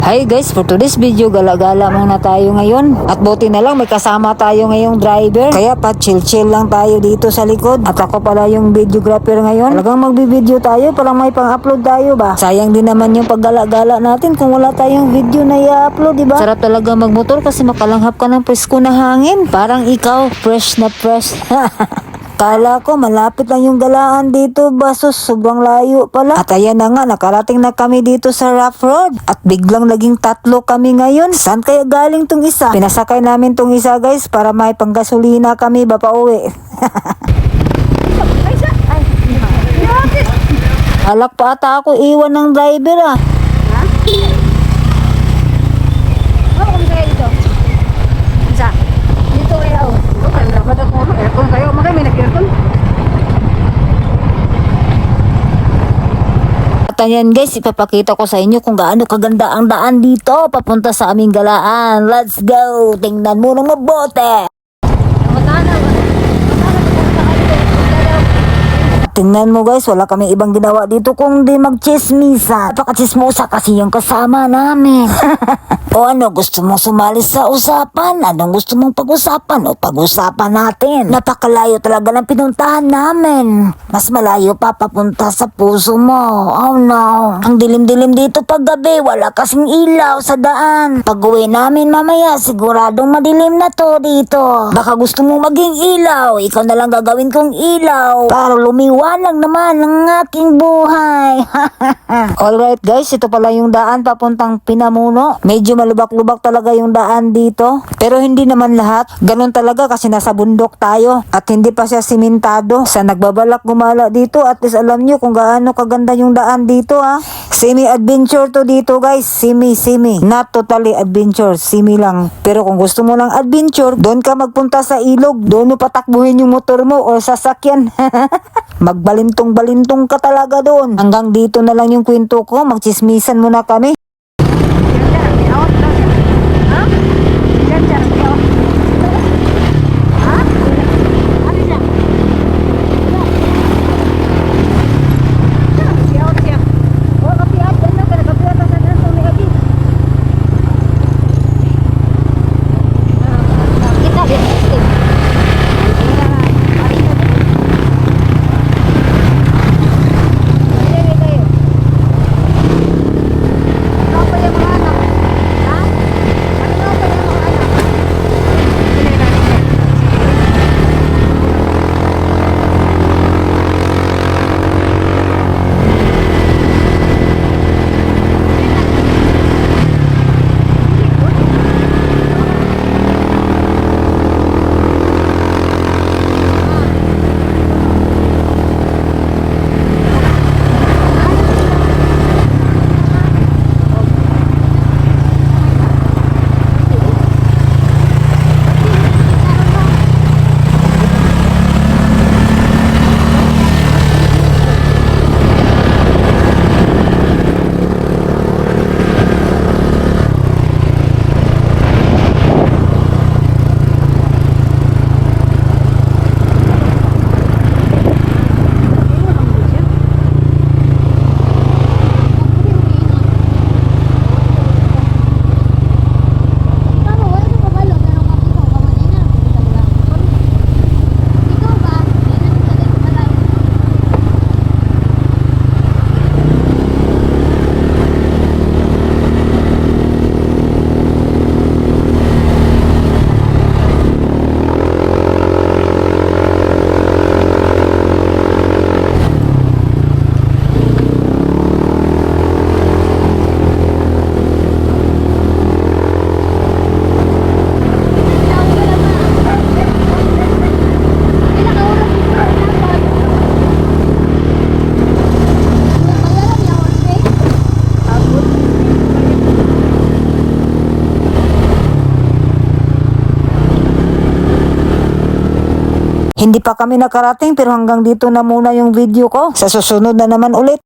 Hi guys, for today's video, gala-gala muna tayo ngayon. At buti na lang may kasama tayo ngayong driver. Kaya pa chill-chill lang tayo dito sa likod. At ako pala yung videographer ngayon. Talagang magbibideo tayo, parang may pang-upload tayo ba? Sayang din naman yung paggala-gala natin kung wala tayong video na i-upload, diba? Sarap talaga magmotor kasi makalanghap ka ng presko na hangin. Parang ikaw, fresh na fresh. Kala ko malapit lang yung galaan dito, basos sobrang layo pala. At ayan na nga, nakarating na kami dito sa rough road. At biglang naging tatlo kami ngayon. Saan kaya galing tong isa? Pinasakay namin tong isa guys para may panggasolina kami ba pa uwi. Alak pa ata ako iwan ng driver ah. At ayan guys, ipapakita ko sa inyo kung gaano kaganda ang daan dito papunta sa aming galaan. Let's go! Tingnan mo ng mabuti! Tingnan mo guys, wala kami ibang ginawa dito kundi magchismisa. Napakachismosa kasi yung kasama namin. O ano, gusto mong sumali sa usapan? Anong gusto mong pag-usapan? O pag-usapan natin? Napakalayo talaga ng pinuntahan namin. Mas malayo pa papunta sa puso mo. Oh no. Ang dilim-dilim dito pag gabi, wala kasing ilaw sa daan. Pag uwi namin mamaya, siguradong madilim na to dito. Baka gusto mong maging ilaw, ikaw na lang gagawin kong ilaw. Para lumiwanag naman ang aking buhay. Alright guys, ito pala yung daan papuntang Pinamuno. Medyo malubak-lubak talaga yung daan dito. Pero hindi naman lahat. Ganun talaga kasi nasa bundok tayo. At hindi pa siya simentado. Sa nagbabalak gumala dito, at least alam nyo kung gaano kaganda yung daan dito ha. Semi-adventure to dito guys. Semi. Not totally adventure. Semi lang. Pero kung gusto mo ng adventure, doon ka magpunta sa ilog. Doon mo patakbuhin yung motor mo o sasakyan. Magbalintong-balintong ka talaga doon. Hanggang dito na lang yung kwento ko. Magchismisan muna kami. Hindi pa kami nakarating pero hanggang dito na muna yung video ko. Sa susunod na naman ulit.